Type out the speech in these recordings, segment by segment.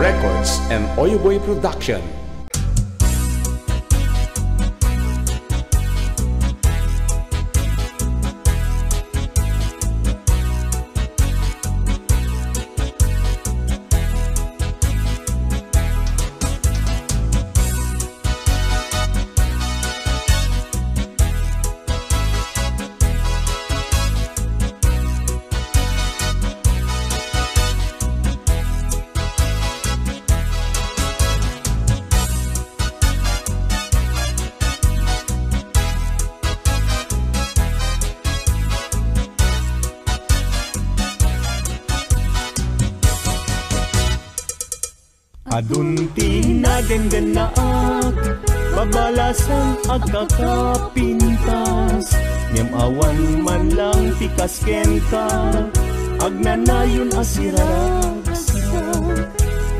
Records and Oyoboy Production. Adunti na ganaag, babalasan agkakapintas, ngem awan man lang tikasken ka, agnanayon asiraragsa.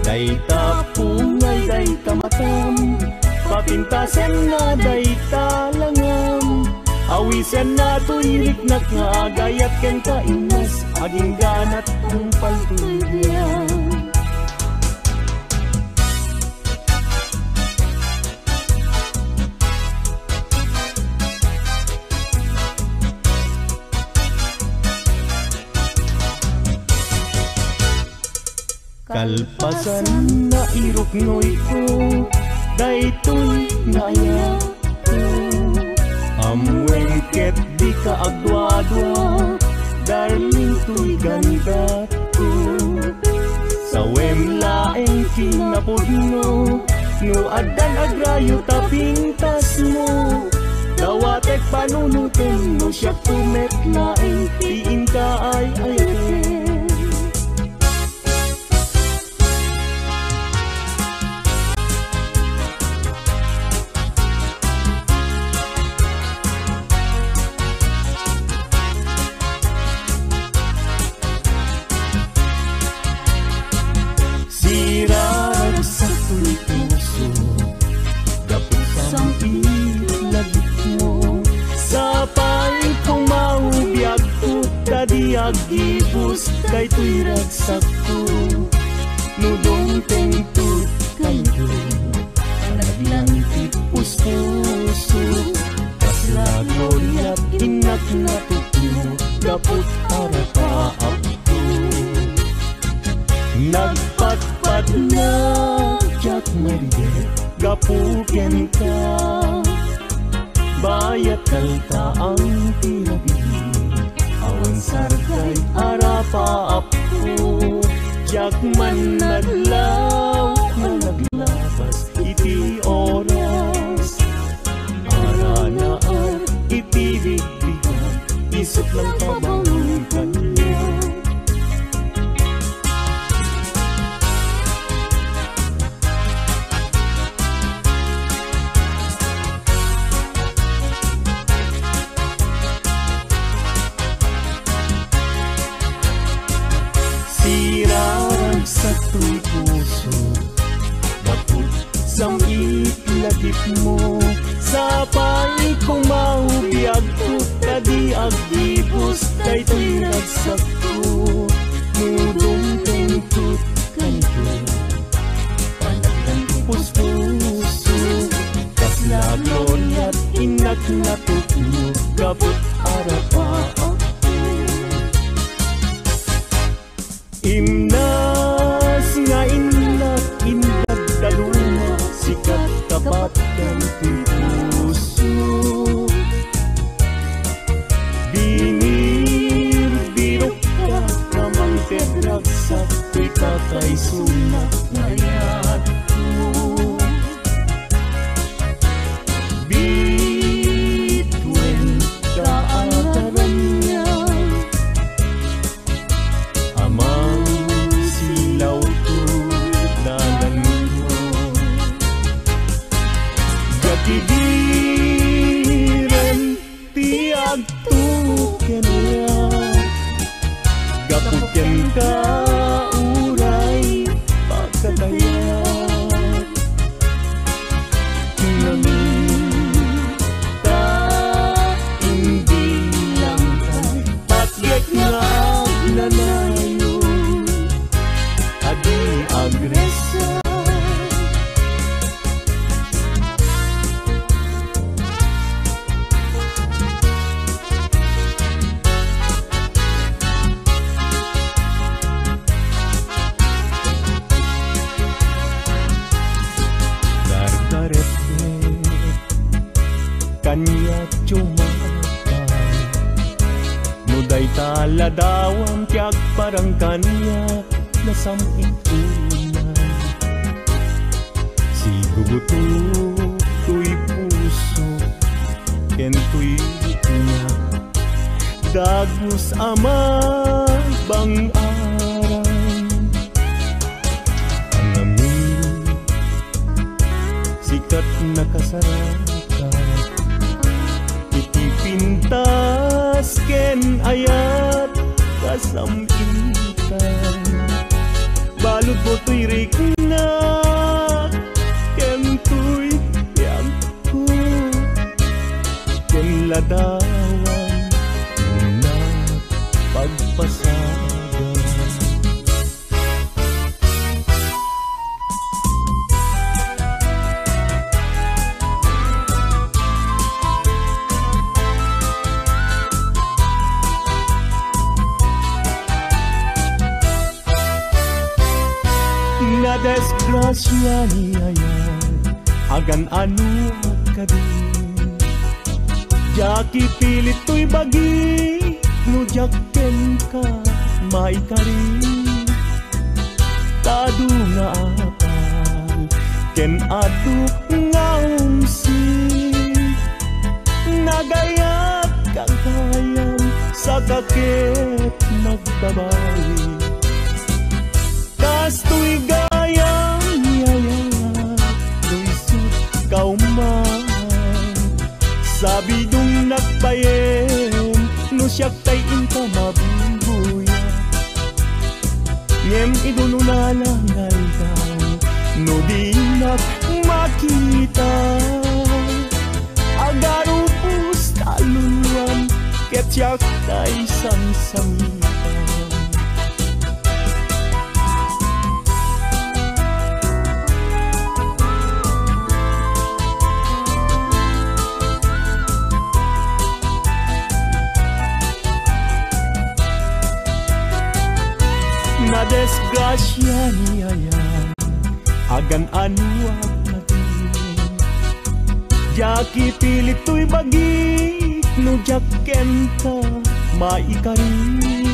Dayta pungay, dayta matam, papintasen na dayta langam, awisen na tuyirik na kaagayat ken kainas, aging ganat ang paltulyan. Kalpasan na iruknoy ko, daytoy naya ko. Amwengket di ka agwa-adwa, darling to'y ganda ko. Sa wemlaeng kinapudno, no adan agrayo tapintas mo. Dawatek panunutin mo siya tumetlaeng, tiin ka ay ayakin. Agibus kay tuy ragsak ko, nudong tengtut kayo, naglang tipus-puso, kaslagolyak inak na tutuno, gapot harapaap ko. Nagpatpat na jak mariget, gapuken ka, bayat kalta ang tinabi. Awan sarkay arapaap ko, jak man naglaw, naglabas iti oras. Ara na ar iti bigbigan, isip lang pabangon kanya. Sa tuy puso, dapot sang itlagip mo, sa pay kong maubiyag ko, kadi agibus, kay tuy ragsak ko, nudong tengtut kayo, panaglang pus-puso, kaslagon at inak na tukno, gabot arapaak ko. Imnas nga inag daluma, sikat tapat kan puso. Binir birok ka, kamang tedragsak, tuy kakay sunak ngayat ko. Bitwen kaataran niya, amang silaw to dalan ko. Gatigiran tiag tuken niya, gapuken ka uray pagkatayat. Namita hindi lang kay patyek nga nanayo, adi agresa ladawam tiyak parang kanya nasamitunan. Si guguto tuy puso ken tuy niya dagus ama bang aran. Ang amin sikat na kasarata itipintas ken ayat kasamitan. Balud mo tuy rikna ken tuy yamku ken ladawan na pagpasagan. Na desgrasya niya yan agan ano ka din. Jaki pilit to'y bagi no jakken ka maikari. Tadu nga apal ken adu nga umsi nagayat kagayam sa kakit nagbabawi. Kasto'y gayang yaya luisot kauman sabi dong nagbayem no siyak tay inka mabumbuya. Ngem idununalangal daw no di makita agaro pus kaluluan ket siyak tay samsamitan. Na desgrasya niya yan agan ano ka din. Jaki pilit to'y bagi no jakken ka maikari.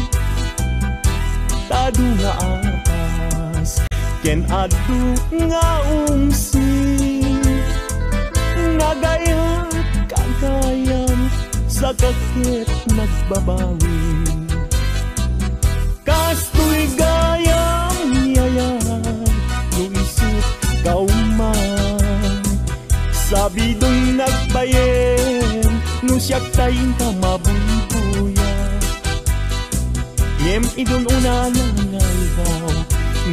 Tadu nga apas ken adu nga umsi nagayat kagayam sa kakit nagbabawi. Kasto'y gayang yayan luisot kauman sabi dong nagbayem no siyak tayin ka mabuybuya. Ngem idun unalangal daw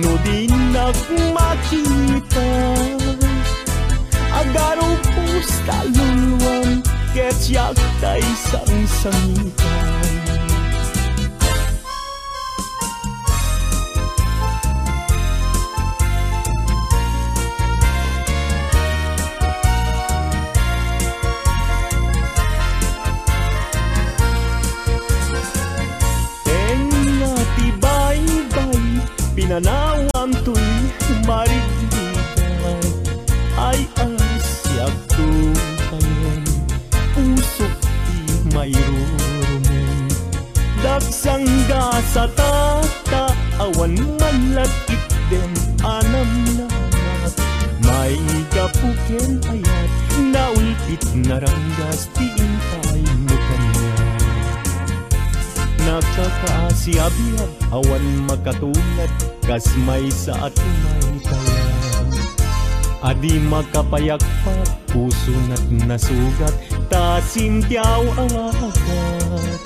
no di nagmakita agaro pus kaluluan ket siyak tay samsamitan. Pinanawam to'y marigdigan ay asyak tukayan usok di mayroon. Dagsangga sa tata awan manlakit dem anam namat may kapuken ayat naulpit naranggas tiintay mo kanya. Nakakaasiabiyab awan makatulad kasmay sa atumay kaya. Adi makapayakpak puso na't nasugat tasimtiaw awagat.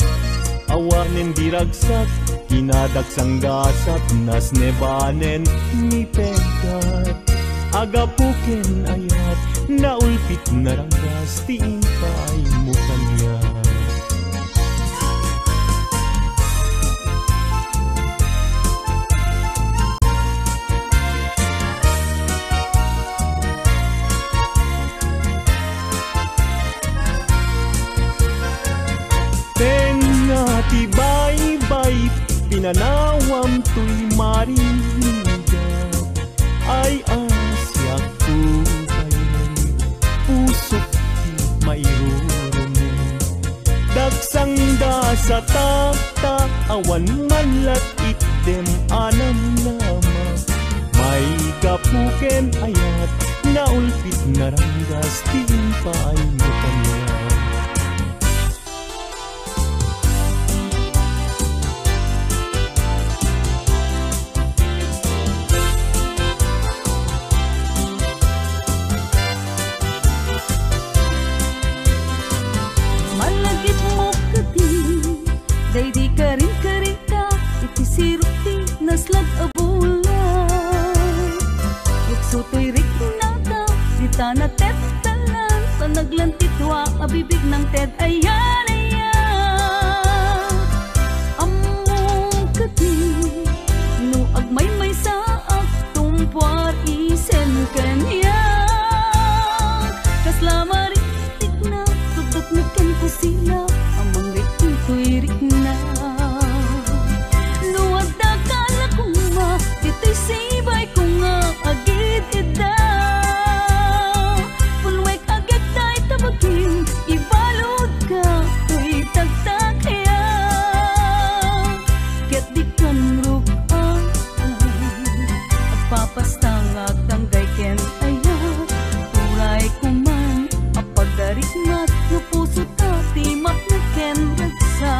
Awanen diragsak kinadaksang gasat nas nebanen ni pegat. Agapuken ayat naulpit naranggas tiintay mo kanya. Tibay-bay pinanawam to'y marinigan ay asyak tukayan pusok di mayroon. Dagsang dasat takta awan manlat itdem anam nama may gapuken ayat naulpit naranggas timpay mo kanya. Daydi karing-karing ka, iti sirukti naslag abulan. Uksuto'y rik na ka, sita na tet talan, sa naglantitwa, abibig ng ted ayan ayan. Among kati, no agmay-may sa aktumpar isen kanya. Kaslama rik na, subok na ken ko sila, amang rik to'y rik na. Sibay ko nga agit ida Pulwek agit tay tabagin ibalod ka Uy tagtag kaya Ket di kan rupan Agpapastangag tanggay ken aya Turay ko man apagarik mat No puso tati mak na ken ragsa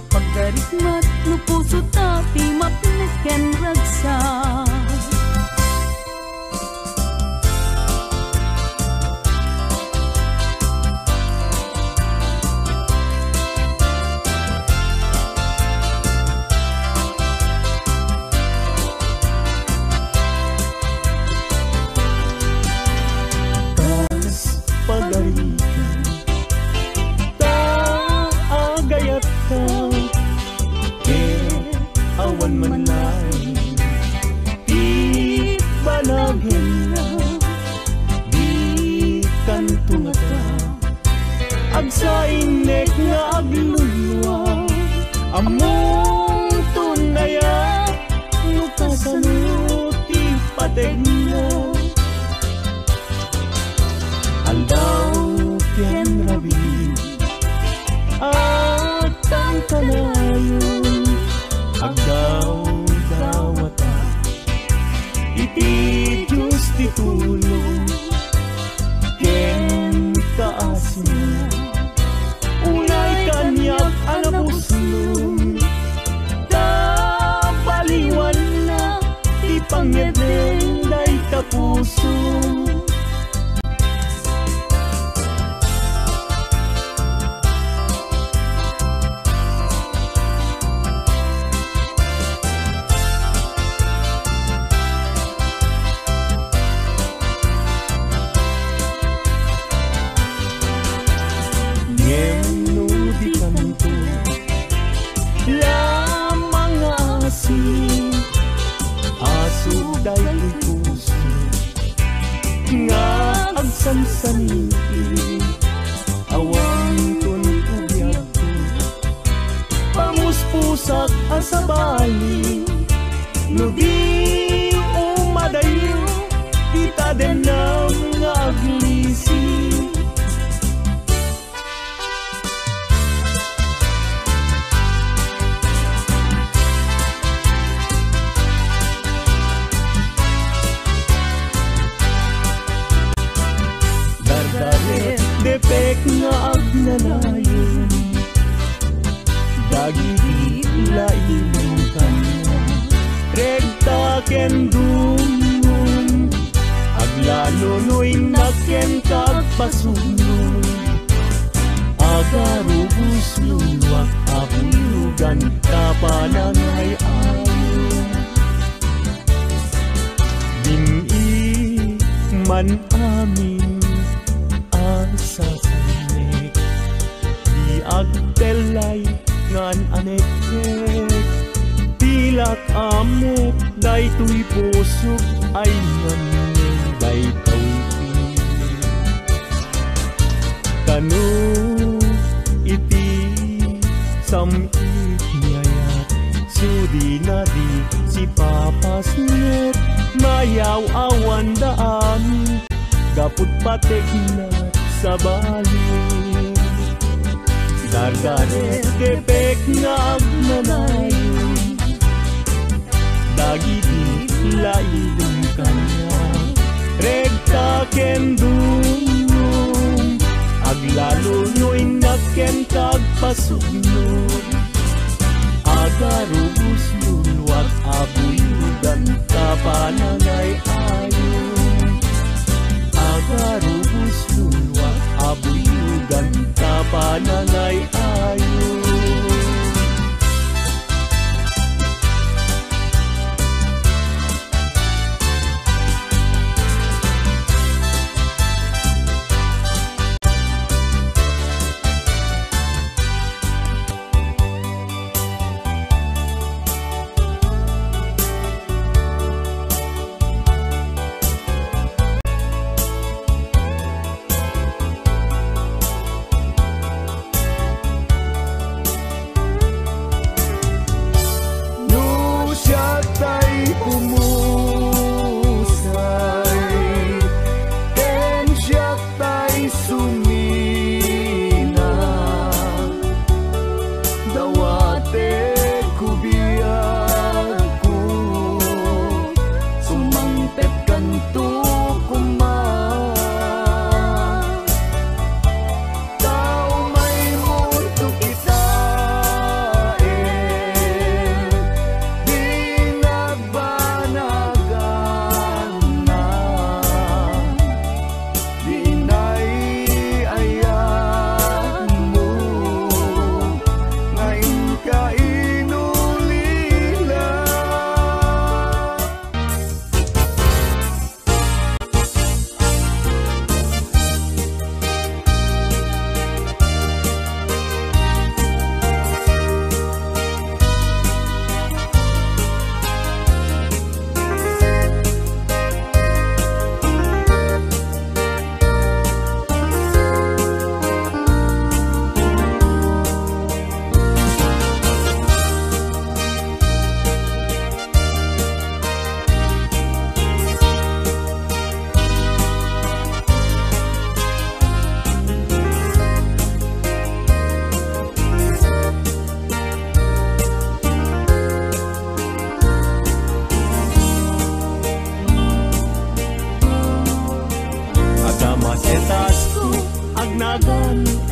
Pagdarikmat no puso tapi mapineken ragsa Kas pagarikan ta agayat ka awan manay di banagin na di kantungata agsainek nga aglulwa among tunaya nukasanuti pateg na aldaw ken rabi at ang kanayon agdaw-dawata iti Diyos ti tulong ken kaasin unay kanyak anapuslong tabaliwan na ti pangyedeng day tapuso dahil puso nga agsansaniti awang tuntubyag ko pamuspusak asabali no di umadayo kita din ng aglisi depek nga agnanayon dagiti lailong kanya rekta ken dumon aglalonoy na ken kagpasunod agarubos luwak abulugan kapanangay ayon ngan amin asasanek di agtelay ngan anekek tilak amok daytoy pusok ay nganeng daytaw kanu iti samit ngayat sudi na di si papas net mayaw awan daan gaput patek na sa bali dardaret kepek nga agmanayo dagiti lailong kanya regta kendung aglalo no'y nakentag pasugno agarubus lulwat abuyudan kapanangay ayon agarubus lulwat abuyudan kapanangay ayon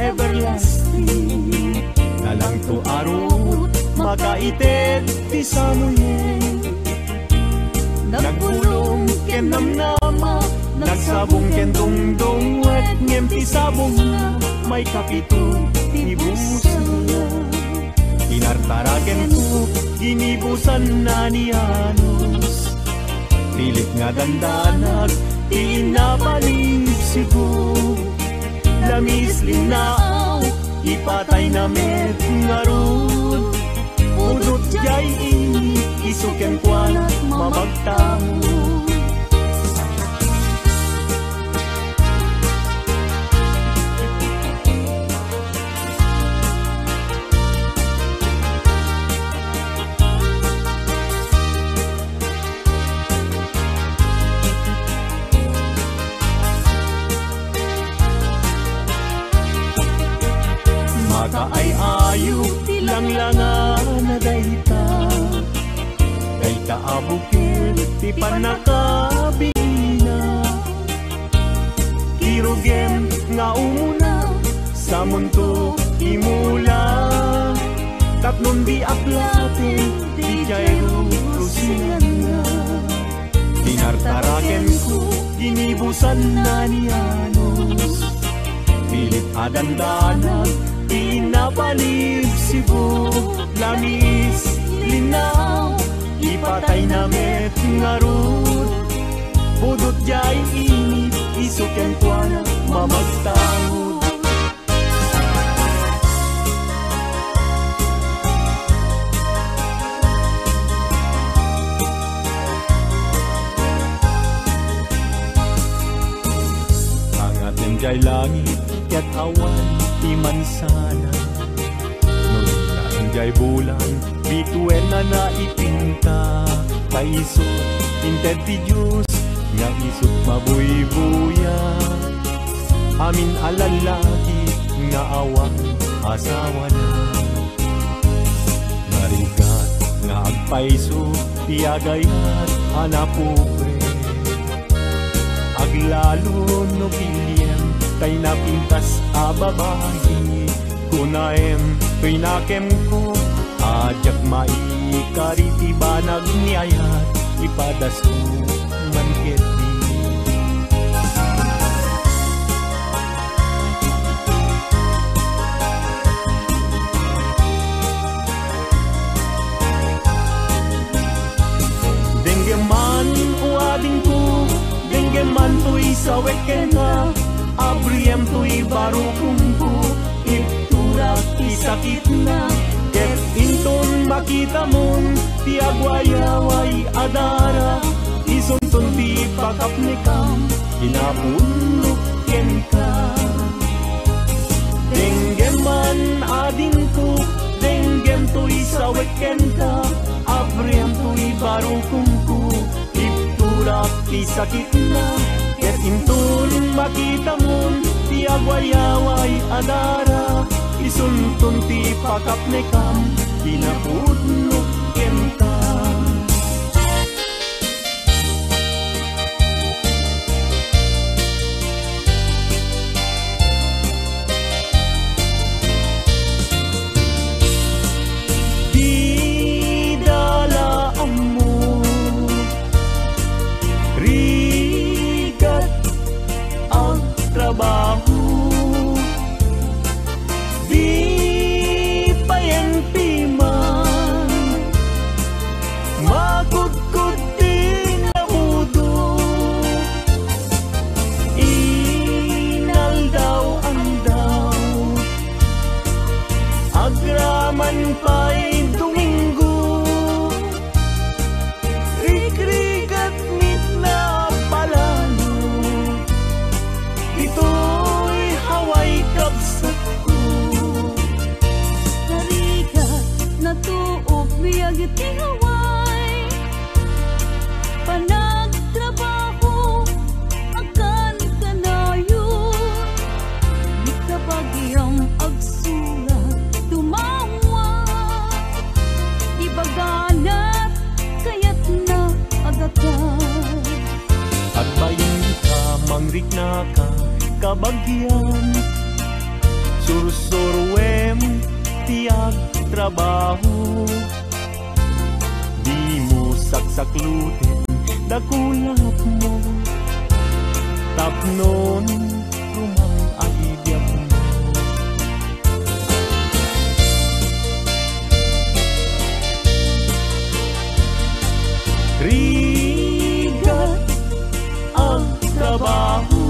everlasting nalang to arut makaitet ti samuyen nagpulong ken namnama nagsabong ken dongdong wet ngem ti sabong na may kapito ti busana inartaraken ko ginibusan na ni Anos pilit nga dandanag ti inabalib sigo lamis linao ipatay na met ngarud udot jay ini isuken kwanat mamagtamo ay ayuk tilanglangan na dayta dayta abukid ti panakabina kirugem nga umuna sa mundo imula tapnon di aplatin di jayro rusingan na tinartaraken ko ginibusan na ni Anos pilit adandanag pinapalib sibo lamis linaw ipatay na met ngarud budot jay init isuken kuana mamagtangod. Angaten jay langit ket awan ti mansana, nung jay bulan bituen na ipinta, kaisot inted ti Diyos nga isot mabuybuya. Amin alalaki nga awang asawa na, marigat nga agpaiso tiagayat hanapupre, aglalo no pilyen tay napintas a babayi, kunaem to'y nakem ko ajak maikariti banag niyayat ipadas ko manket di. Denggeman uading ko, denggeman to'y saweken na, abriem to'y baro kumpo, iturak isakit na, ket inton makita mon ti agwayaway adara, isunton ti pakap ni kam, inapunok ken ka. Denggeman ading ko, denggem to'y saweken ka, abriem to'y baro kumpo, iturak isakit na, ket inton makita mon ti agwayaway adara, isunton ti pakap ni kam, inapunok ken ka. Kabagyan sursurwem tiag trabaho, di mo saksaklutin dakulap mo, tapnon rumang agibyak mo. Rigat ang trabaho,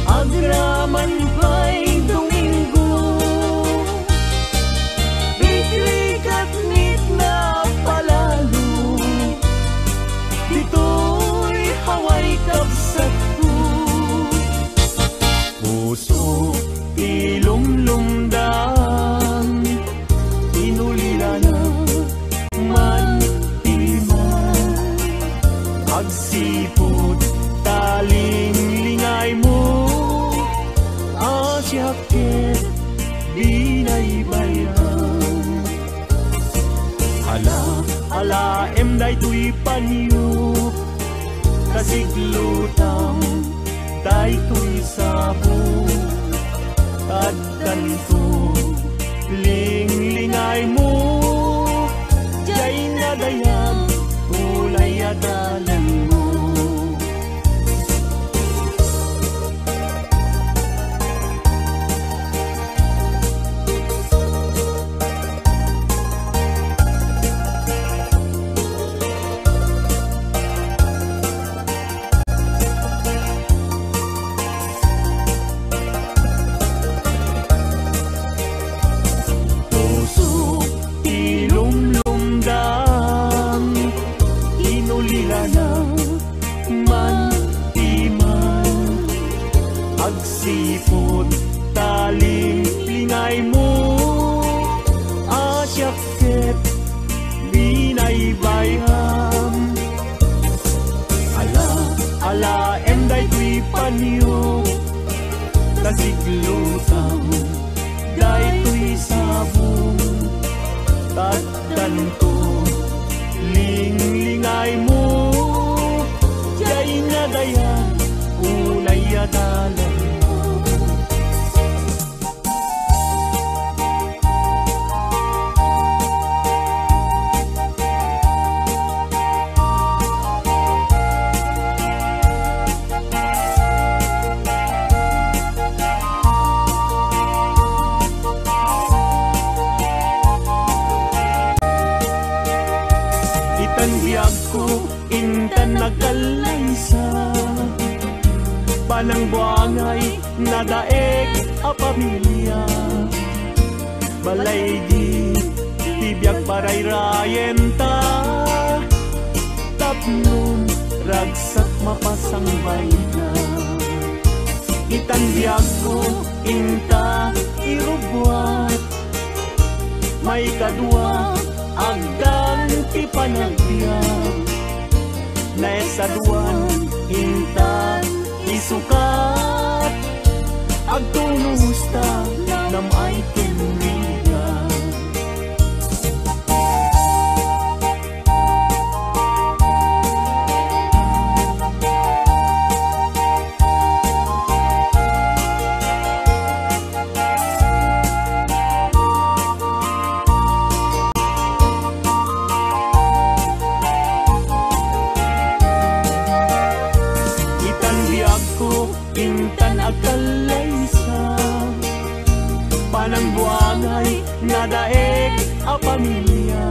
agraman pa'y Domingo, bigrigat mit na palalo, dito'y haway kapsat ko, puso ilumlumdan, inulila na man timan, agsipod taling lingay mo, asyakit binaybayan. Hala emday to'y panyo, kasiglutang day to'y sabo, at kanto linglingay mo, jay nadayang ulay adalan mo. panyo kasiglutan daytoy sabong tagdanto linglingay mo jay nga dayan ulay adalan intan nagkalaysa panang buangay nadaeg a pamilya balay di tibiyag parayrayen ta tapnon ragsak mapasang bayna itan biyag ko inta irubwat may kadwa agdan ti panagbiag naisaduan inta isukat agtulusta namay kenriga intan agkalaysa panang buangay nadaeg a pamilya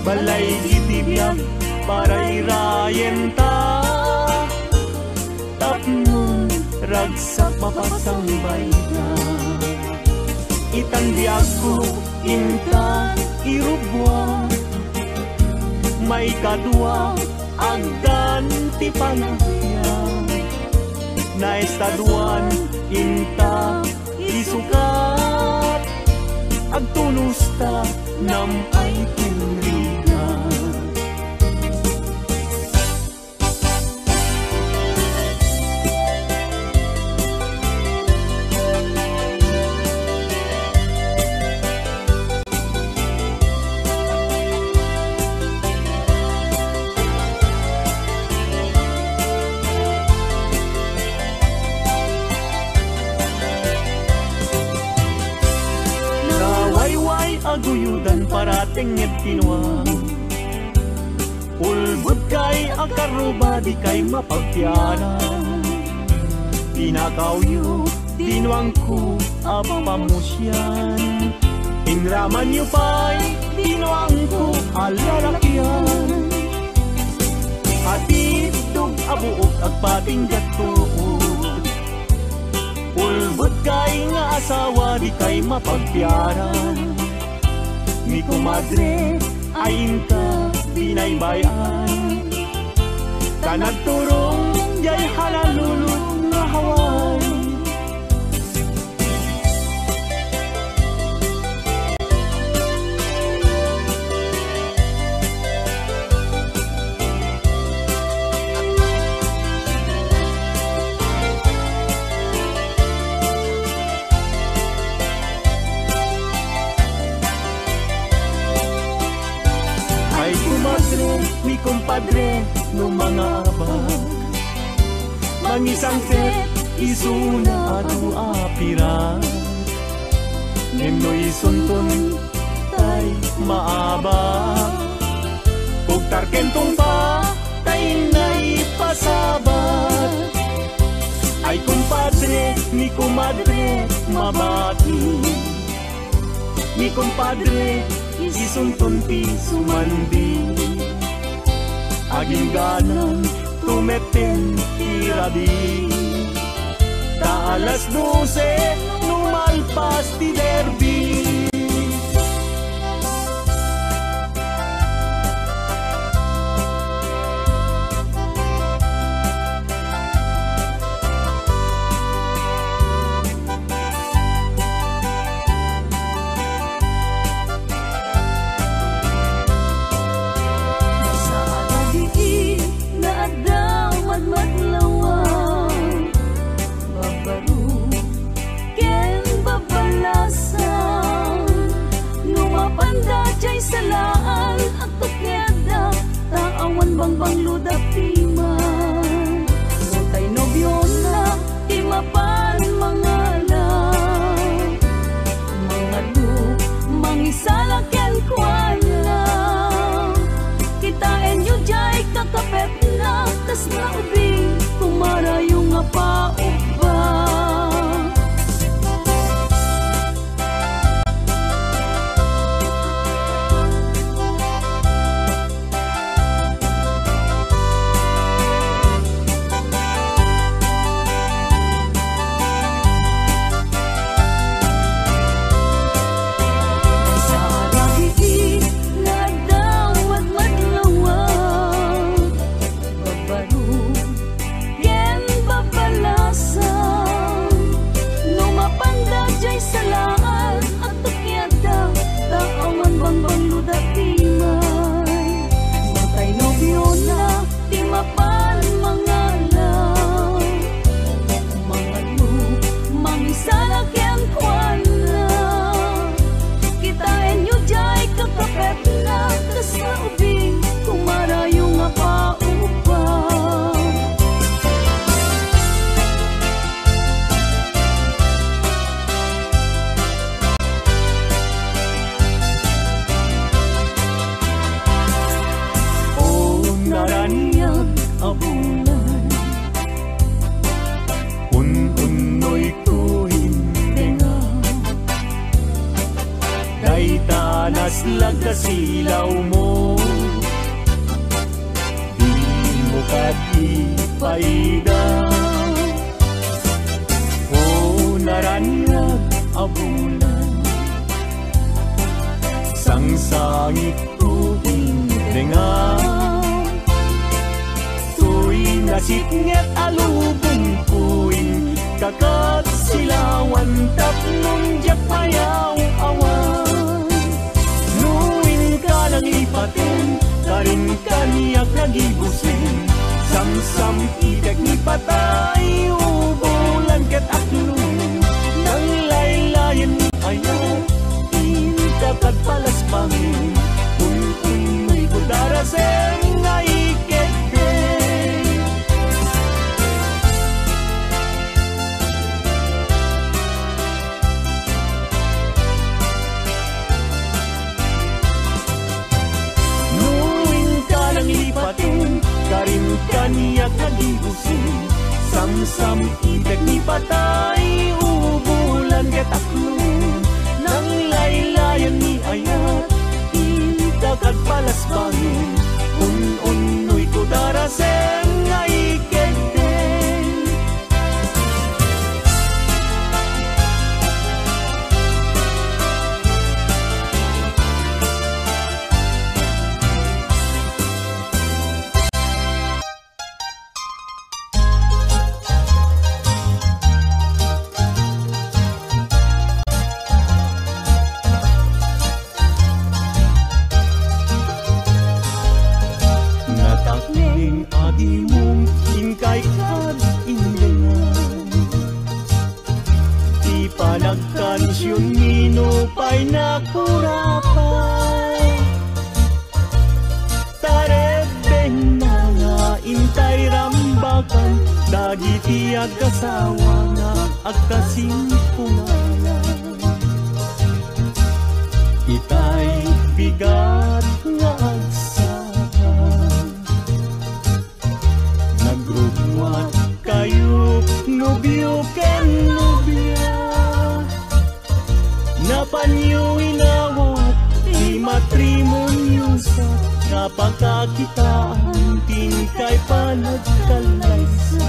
balay itibiyag parayrayen ta tapnon ragsak mapasang bayna itan biyag ko inta irubwa may kadwa agdan ti panagbiag naistaduan inta isukat agtulusta namay kenriga aguyudan parating nged tinuang ulbud kay akaruba di kay mapagpianan pinakawyo tinuang ko apamusyan inraman yu pa'y tinuang ko alalakyan atitog abuok agpating gatuod ulbud kay nga asawa di kay mapagpianan ni kumadre ayin ka binaybayan ka nagturong jay halalulot nga haway mi kumpadre no mga abag mangisang set isuna atu apira nemno isunton tay maabag kung tarkentong pa tay na'y pasabat ay kumpadre ni kumadre mabati ni kumpadre isunton ti sumandi aging ganan tumeten tirabi ta alas 12 numalpas ti derby Matlawa Malaslag ka silaw mo, di mo katipaida. O naranyag abulan, sangsangit tuwing dengar. Tuy nasitnget alubong kuin, kakat silawan tapnong jak payaw awan. Nuwin ka nang ipatin, karin kaniyak nagibusin. Samsam itek ni patay, ubulan ket aklong. Nang laylayan ni ayaw, inkakat palas pangin. Kung may kudaraseng nga ikekde. Karin kaniyak nagibusin. Samsam itek ni patay, ubulan ket aklong. Nang laylayan ni ayat, indakat palas bangin. Un-unoy ko daraseng nga ikekde. Nagkansyon minupay na kurapay. Tarebeng na nga intay rambakan, dagiti agkasawa nga agkasimpungalan. Itay bigat nga agsakan, nagrugwat kayo nubyo ken nubya. Napanyo inawat, di matrimonyo sa napakakitaan, tingkay panagkalaysa.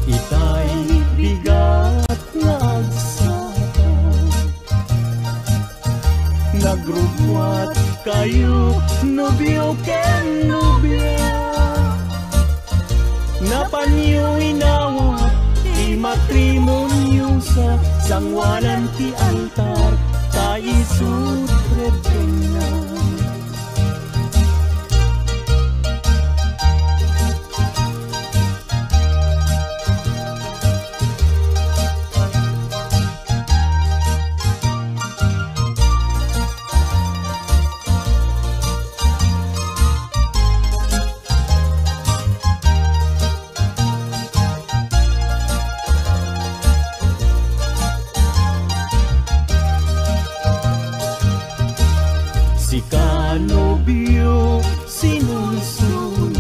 Itay bigat nga agsakan, nagrugwat kayo nubyo ken nubya. Napanyo inawat, di matrimonyo sa sangwanan ti altar, kaisut rebenan. Nobyo sinunsunod,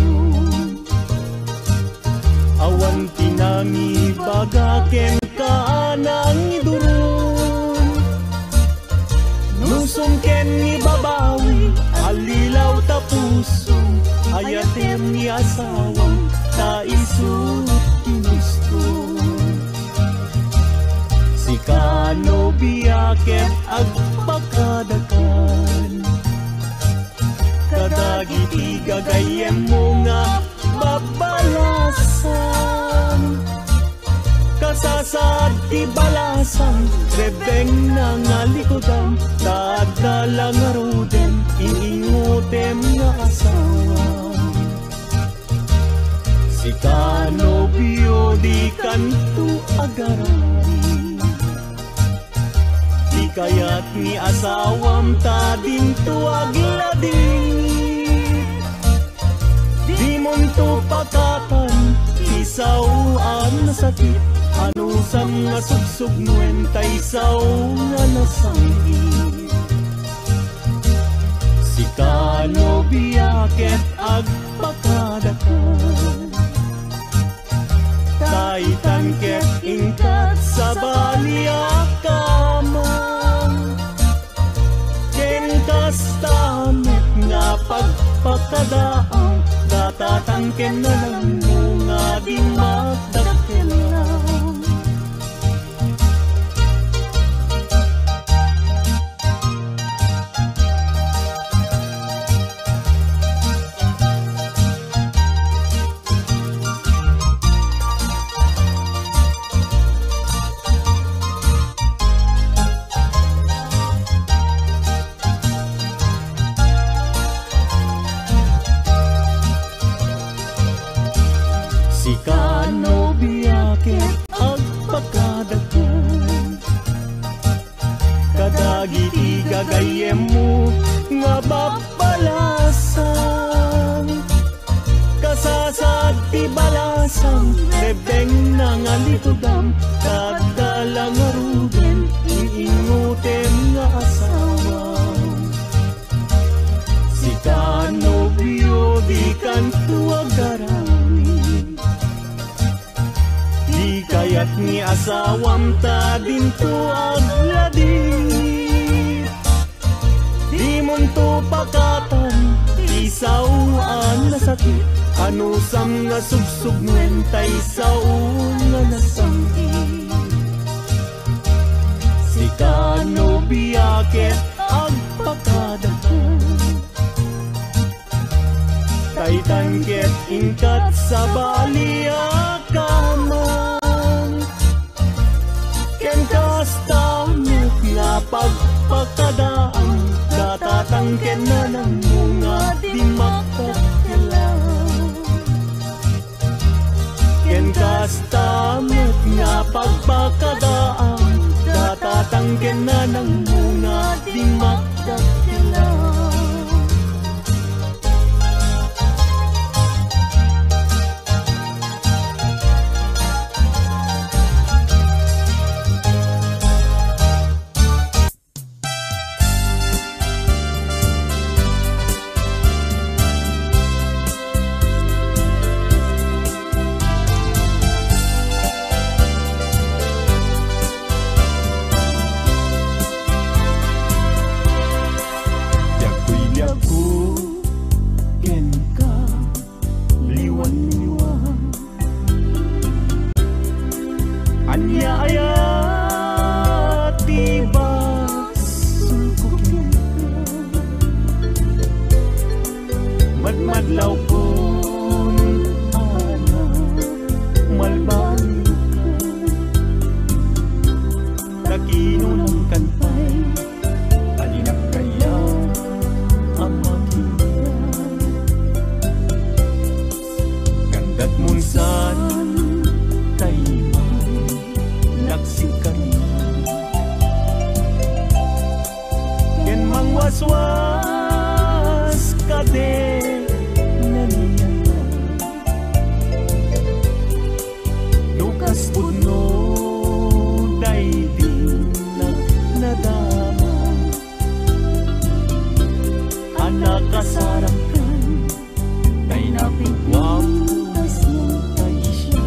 awan tinangi bagaken kaanang idurun. Nusong ken ni babawi, alilaw tapuso, ayatem ni asawang taisut ginusto. Si kanobya ken agpakadakan, kadagiti gagayem mo nga babalasan. Kasasad ti balasan, rebeng na nga likodan, dadala nga roden, iingutem nga asawa. Si kanobyo di kanto agaran, di kayat ni asawam ta dinto aglading. Di monto pakatan, isawaan na sakit, anusam nga sugsugnuen, taysaw nga nasangit. Si kanobya ket agpakadakan, taitan ket ingkat sa baliakamang. pagkadaang datatangken na ng mga di magdakilang. Kano biyakit agpakadagan kadagiti gagayem mo nga babalasan kasasad ti balasang bebeng na nga litudam kadalang arugen iingutem nga asawa si Kano biyo di kan tuagaran kaya't ni asawam ta dinto agladit di munto pakatan isawaan na sakit anusam nga subsugnen ta isaon nga nasangit si Kano biyakit agpakadakan tay tangket ingkat sa baliakaman kastamit nga pagpakadaan datatangken na ng mga di magkakilang ken kastamit nga pagpakadaan datatangken na ng mga di magkakilang. Madlaw pun ana malbang nakinunang kantay alinak kaya ang makita gandat munsan taimay nagsikarin ken mangwaswas kade Lukas puno daigdig nadama anak kasarakan kay napigwapas ng taisya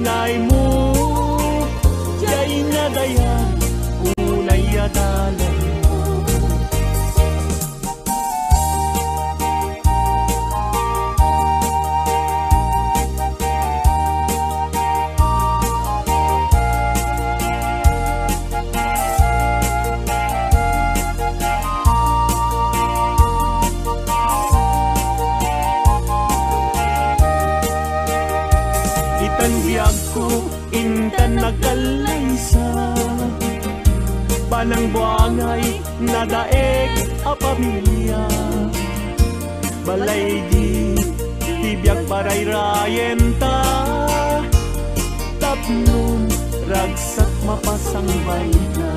ingay mo, jay nga dayan, unay adalan mo. Itanbiyag ko, intan nagkalaysa, panang buangay, nadaeg a pamilya. Balay di, tibiyag paray rayenta, tapnon, ragsak mapasangbay na.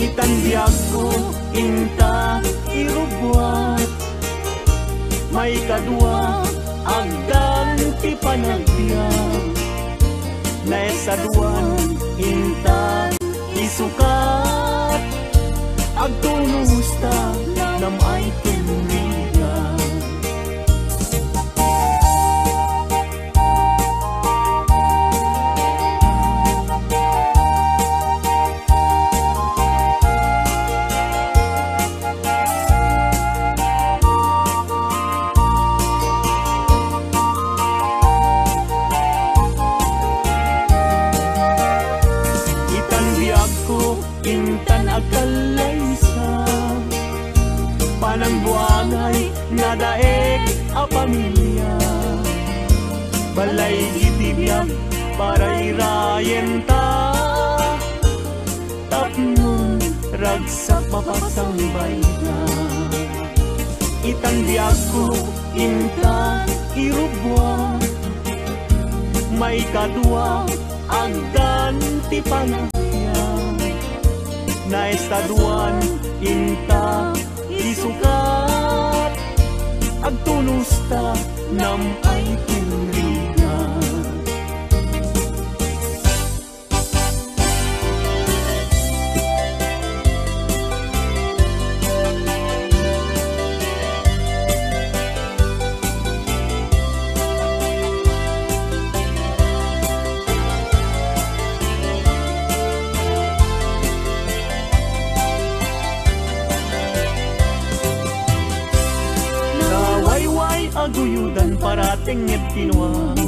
Itanbiyag ko, inta, irubwat, may kadwa, agdan ti panagbiag, na esaduan, inta, isukat, agtulusta, namay tinrigan. Intan agkalaysa, panang buangay, nadaeg a pamilya. Balay itibiyag, paray rayenta, tapnon, ragsak mapasangbay na. Itanbiyag ko, intan, irubwa, may kadwa, agdan ti panagbiag, na estaduan, inta, isukat, agtulusta, nam ay tinrigan. Aguyudan parating et tinuang,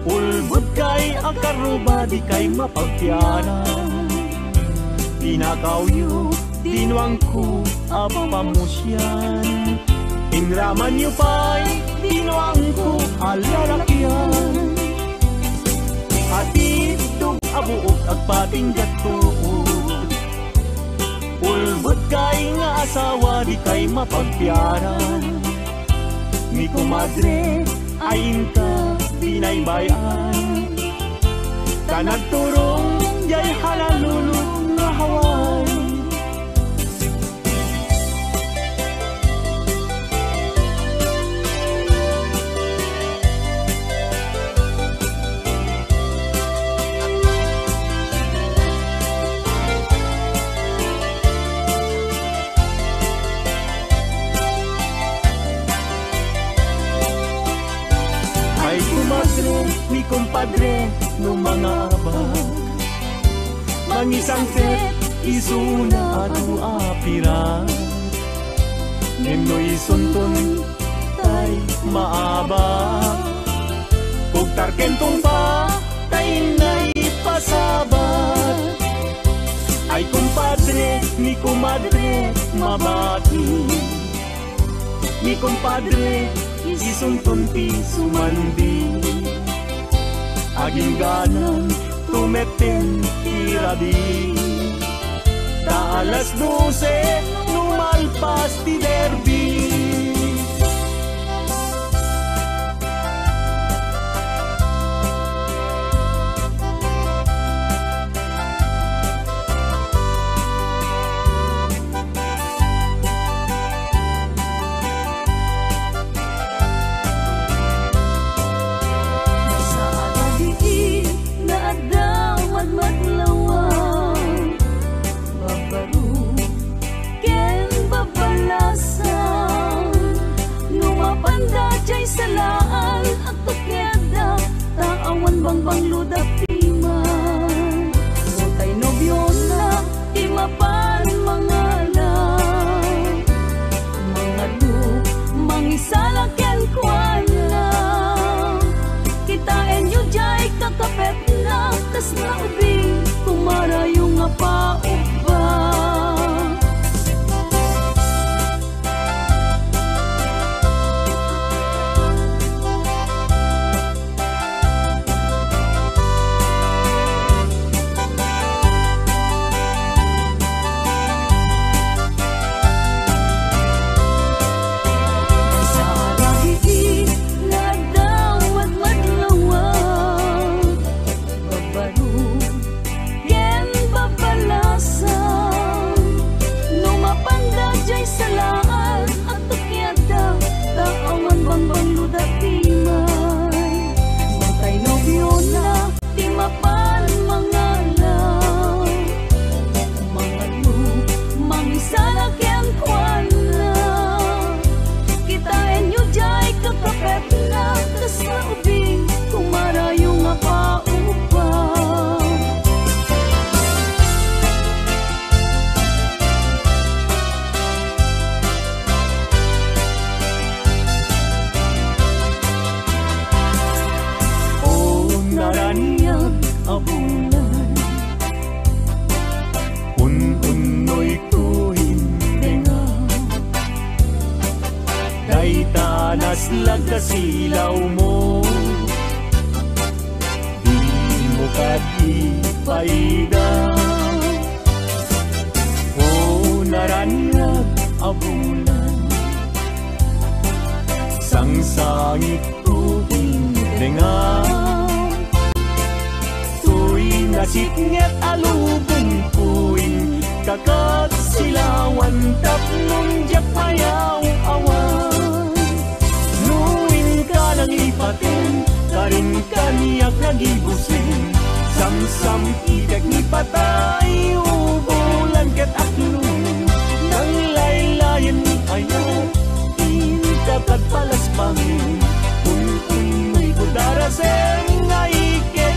ulbud kay akaruba di kay mapagtianan. Pinakawyo, tinuang ko apamusyan, inraman yu pa'y tinuang ko alalakyan. Hatid abuok agpatinggat tuod, ulbud kay nga asawa di kay mapagtianan. Mi kumadre, ayin ka, binaybayan, kanagturong, jay halalulog nga haway. Mi kumpadre no mga abag, mangisang set isuna at apira, nendo isunton tay maabag, kung tarkentong pa tay na ipasabat. Ay kumpadre, mi kumadre mabati, mi kumpadre isunton ti sumandi, aging ganan tumeten irabi. Ta alas 12 lumalpas ti derby. Babaru ken babalasa bambang ludak timan. Botay nobyo na, di mapan mangalan. Mga du, mangisalakyan kwan lang. Kitain yu jay kakapet na, tas na ubing, kumara yung nga pauba. Salaan at tukyada, taawan bambang ludak timay. Bangkay nobyo na, di mapan mangalan. Mga lu, mangisalakyan kwan na. Kitain yu jay kakapet na, tas na ubing, kumara yung nga paupa. Abulan un-unoy tuwin denga day tanas lagkasilaw mo di mo katipaida o naranyag abulan sangsangit tuwin denga nasiknget alubong puing kakat silawan tapnong jak mayaw awan nuwin ka nang ipatin karin kaniyak nagibusin samsam idag ni patay ubulan ket aklong nang laylayan ni ayaw inkakat palas bangin un-unoy kudarasem nga ikek.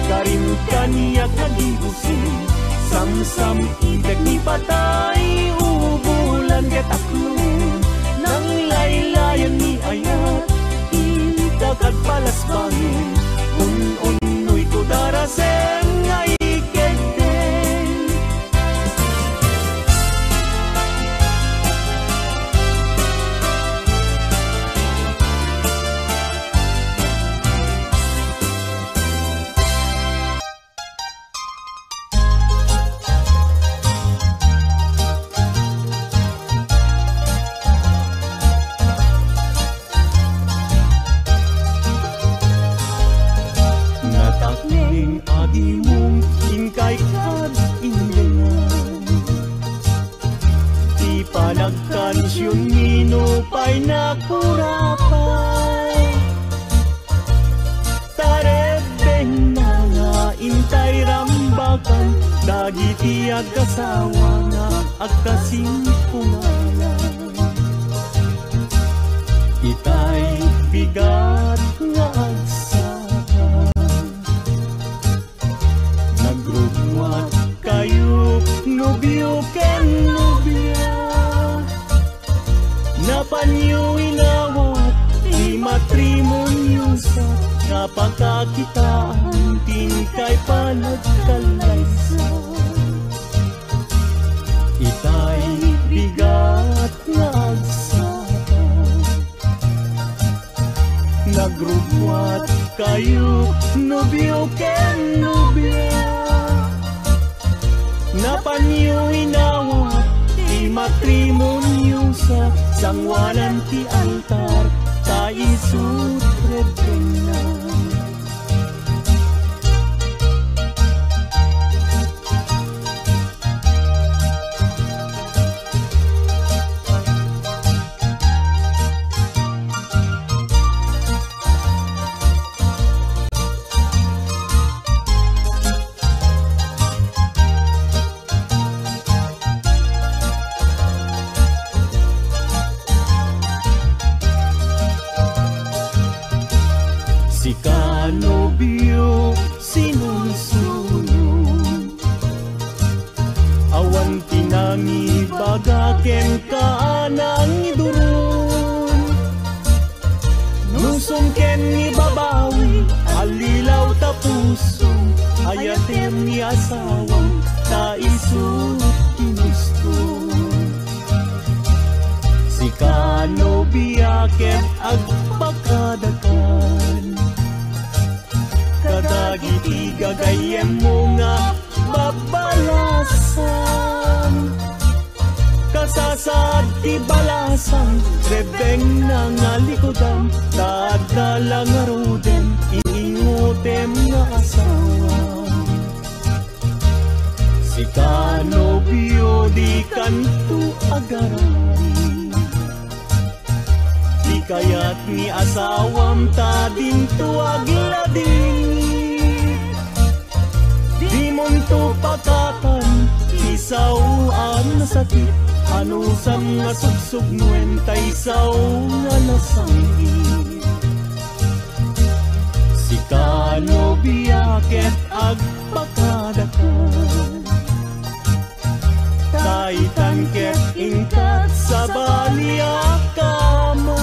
Karin kaniyak nagibusin samsam idag ni patay ubulan ket aklong nang laylayan ni ayat indakat palas bangin un-unoy kudarasem nga ikegden. Panagkansyon minupay na kurapay tarebeng na nga intay rambakan dagiti agkasawa nga agkasimpungalan itay bigat nga agsakan nagrugwat kayo nobyo ken nobya napanyo inawat di matrimonyo sa napakakitaan tingkay panagkalaysa itay bigat nga agsakan nagrugwat kayo nobyo ken nobya napanyo inawat di matrimonyo sa sangwanan ti altar ta isutred na. ken ka nang idurun. Nusum ken ni babawi, alilaw ta puso, ayatem ni asawang ta isut ginusto. Si kanobia ken agpakadakan, kadagiti gagayem mo nga babalasan. Kasasad ti balasan, rebeng na nga likodan, dadala nga ruden, iingutem nga asawa. Si kanobio di kanto agarari, di kayat ni asawam ta dinto aglading. Di monto pakatan, isawaan na sakit, anusam nga sugsug nuwenta isaw nga nasangit. Si kanobia ket agpakadakan, kaitan ket ingkat sa baliakamang,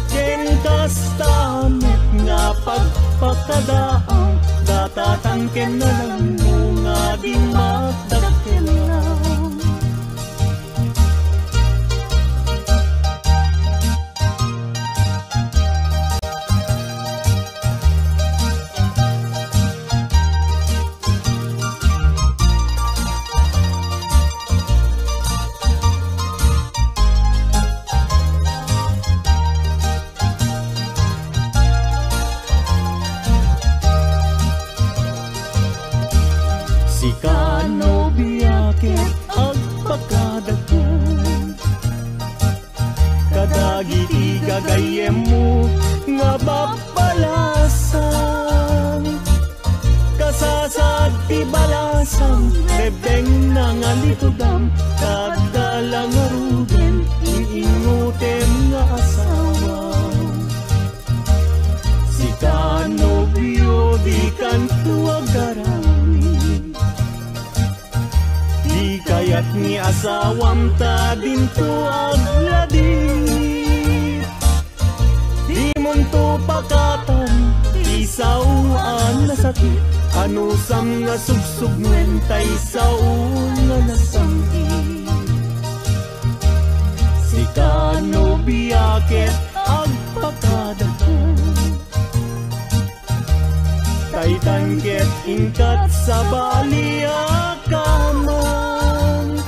ken kastamet nga pagpakadaang, datatangken na lang mo nga di magdakelang. Si kanobia ket agpakadakan, kadagiti gagayem mo nga babalasan. Kasasad ti balasang, rebeng na nga litudam, kadala nga ruden, iingutem nga asawa. Si kanobio di kanto agarawi, di kayat ni asawam ta dinto aglading. Di monto pakatan, isawaan na sakit, anusam nga sugsug nuwenta isaw nga nasangit. Si kanobia ket agpakadakan, kaitan ket ingkat sa baliakamang,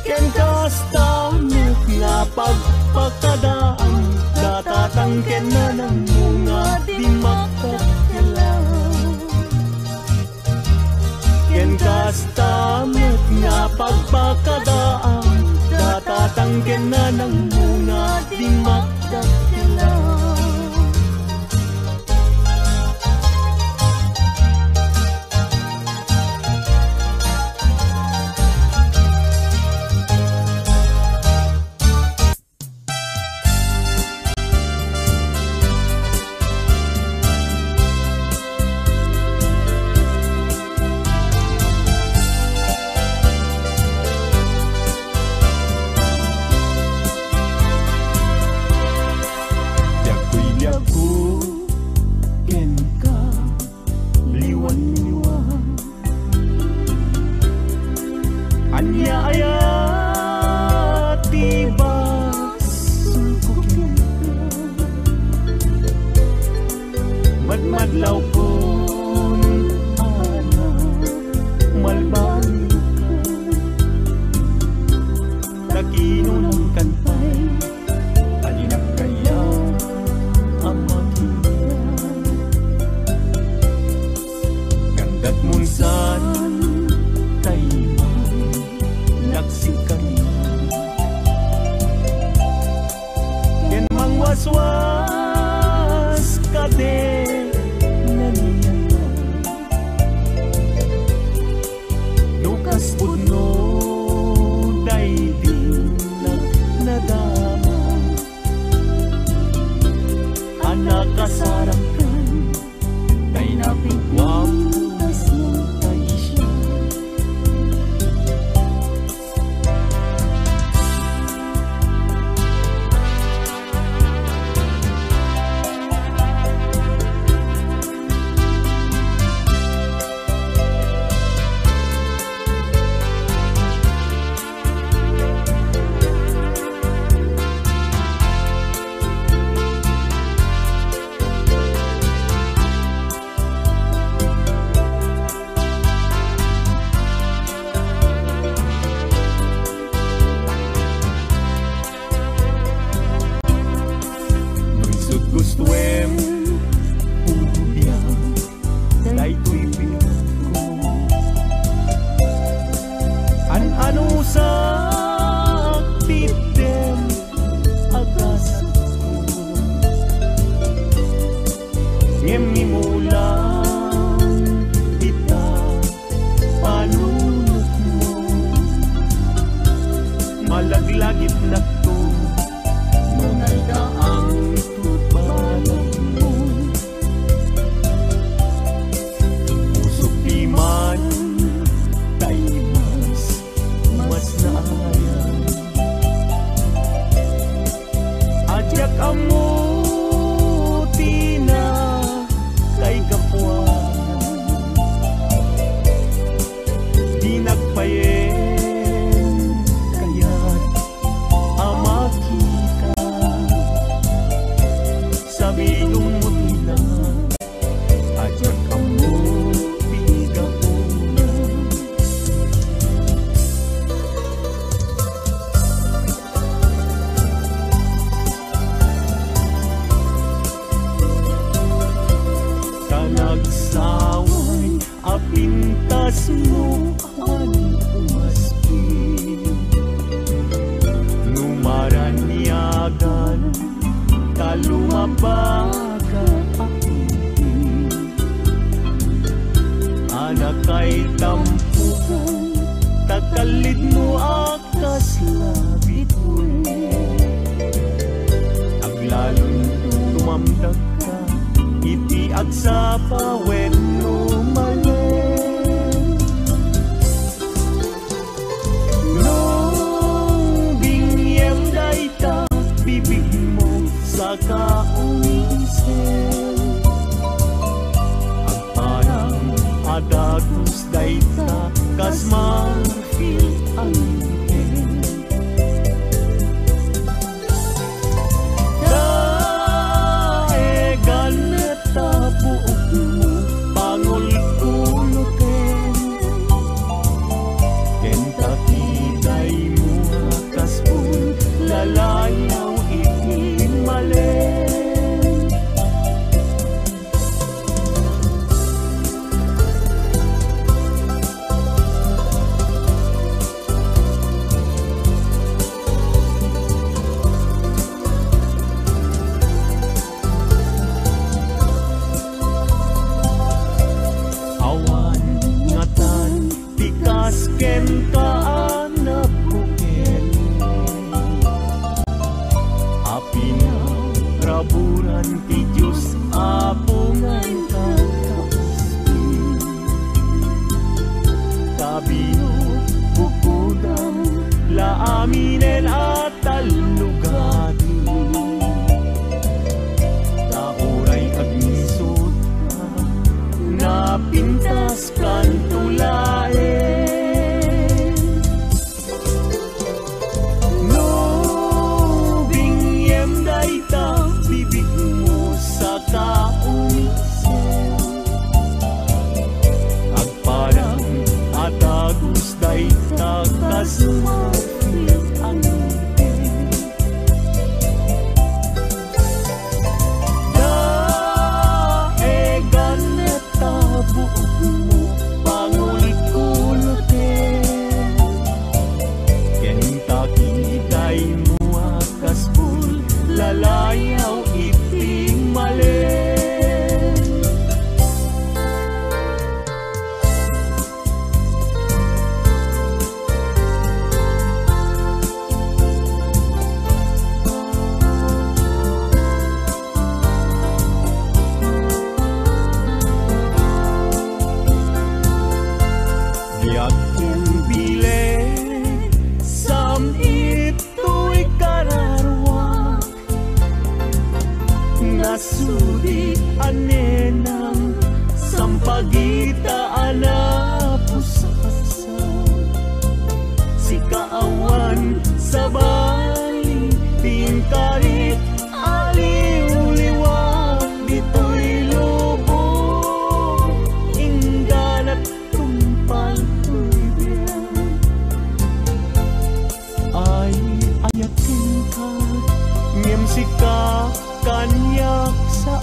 ken kastamet nga pagpakadaan, datatangken na ng mga di magkakailang. Ken kastamet nga pagpakadaan, datatangken na ng mga di magkakailang. Madlaw kon ana malbang nakino ng kantay, alinap kaya ang makina. Ganggat munsan taimay nagsikanya, ken mangwaswas kade lukas puno daigdig na nadama, anak kasarakan kay napigwapas ng taisya. Ubiyang daytoy biyak ko. An-ano sa aktitem agasat ko. Ngemi mulang kita panunok mo. Malaglagit na to nunalda ang tupalag mo. Usok di man tayo mas naayan. Adyak amuti na kay kapuanan. Di nagpayen kaya't amakita. Sabi lumuti lang adyak amuti kapuanan. Kanagsaway apintas mo ang umaspin. Numaranyagan kalumabaga aking anak kay tampukan takalid mo akas labit mo. Aglalong tumamdag ka iti agsapa when lumalen. Nung bingyem dayta bibig mo sa kaumisen. Ang parang adagus dayta kas ma-feel ang intent. Daegan neta buok mo pangul-ulutin. Kentucky day mo akas pun lalayaw itimalen. Awan ngatan tikas ken kaanak bukel. Api na raburan ti Diyos apungan kakaspi. Kabino bukudang laaminen at talugati. Tauray agnisot ka napintas kan tulaen. No bingyem dayta bibig mo sa kaumisen. Agparang atagus dayta kas ma-feel ang intent. Daegan neta buok mo pangul-ulutin. Kentucky day mo akas pul lalayaw itimalen. Yakin bile sam ito'y kararwa. Nasudi anenang sampagita anapusasa. Si kaawan sa bali tingkarit aliw-liwag dito'y lubog. Ingganat tumpal ay ayatin ka ngem sika kanyak sa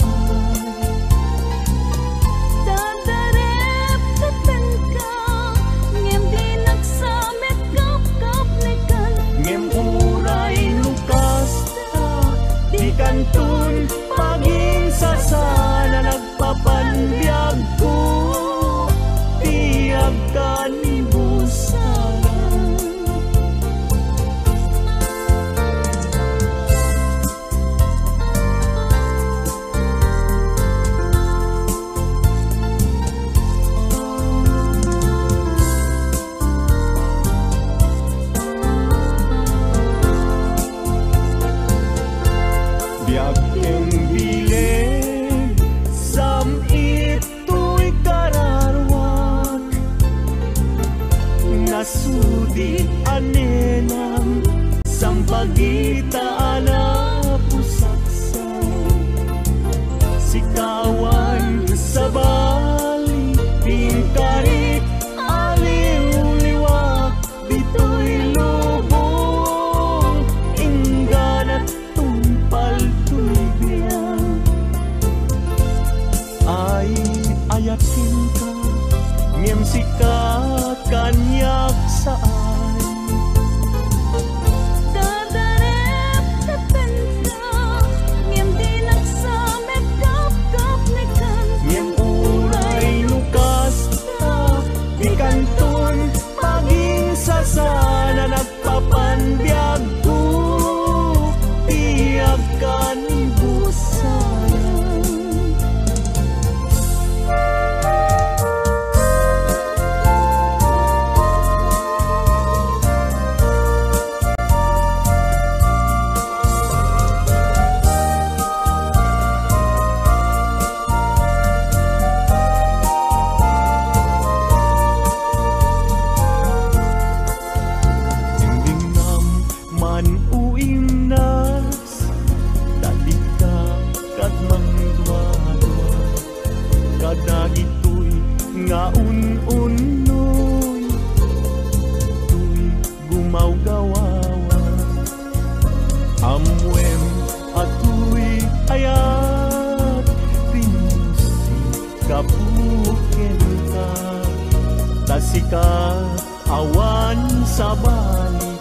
sikawan sa bali, pingkarit aliw-liwak, dito'y lubong, inggan at tumpal tuigyan. Ay ayakin ka, ngem sika kanyak saan. Dadarep dependa, ngem dinaksamet kap-kap nikan. Ngem uray lukas ta, di kanton paging sasana nagpapanbiag ko, tiyak kanibusan. Dingdingnam man uimnas, dalika kat mangdwa-dwa, kadagitoy nga un-unoy, tuy gumaw-gawawa, amwem atoy ayat, pinusi kapuken ka, tasika awan sa bali,